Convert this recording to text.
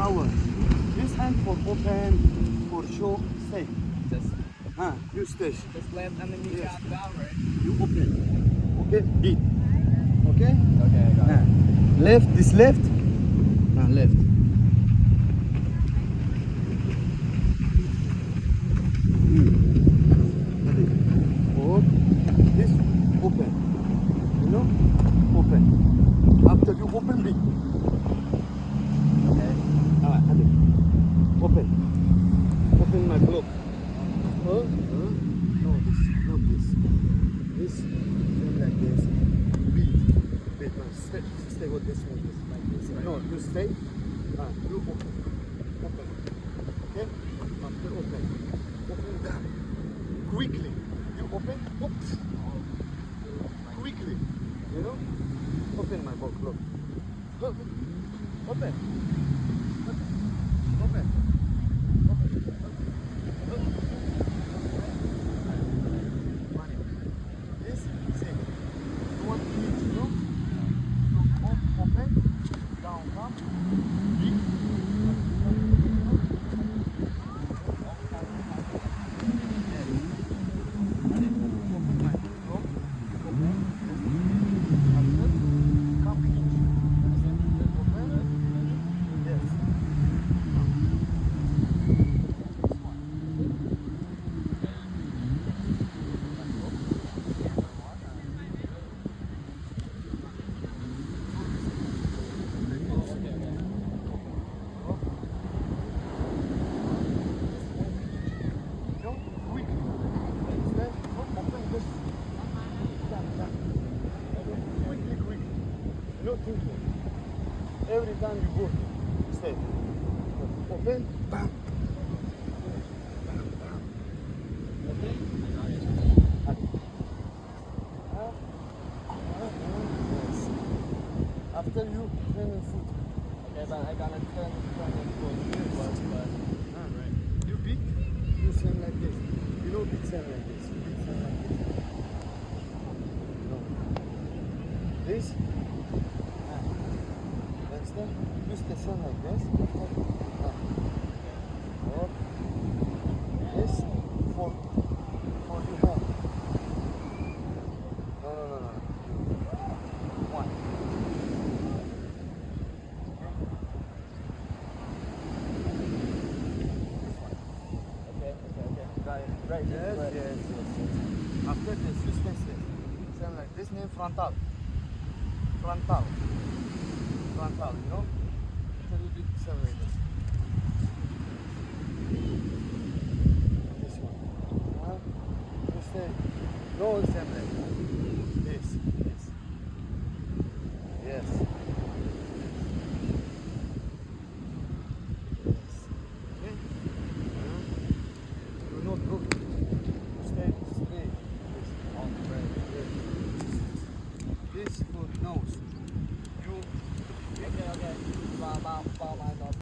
power. This hand for open, for show, stay. Just You stay. left underneath Yes. the down, right? You open. Okay, beat. Okay? Okay, I got it. Left, this left. Left. Hold. This open. You know? Open. After you open, beat. Okay. Hadi. Open. Open my glove. No, this, not this. This, then like this. Beat. Beat. No, stay with this one. This, like this. No, you stay. You open. Open. Okay? After open. Open down. Quickly. You open. Oops. Quickly. You know? Open my box. Look. Open. Open. Open. This, see. You want to eat, you know? So open, down, come, big. Open my door, open, after, come hinge. Open, yes. No, quickly. Then open this. Done. Quickly. No thinking. Every time you go, stay. Open, bam. Bam. Okay? Yes. After you turn your foot. Okay, but I gotta turn and forward. Right. You beat, you stand like this. You know beat stand like this. You beat stand like this. No. This. Understand? You stand like this. Or this for your hand. No. One. Okay. Got it. Right. Yes. After this, you stand like this. Name frontal, you know? So you do stand like this. This one. You stay. No, stand like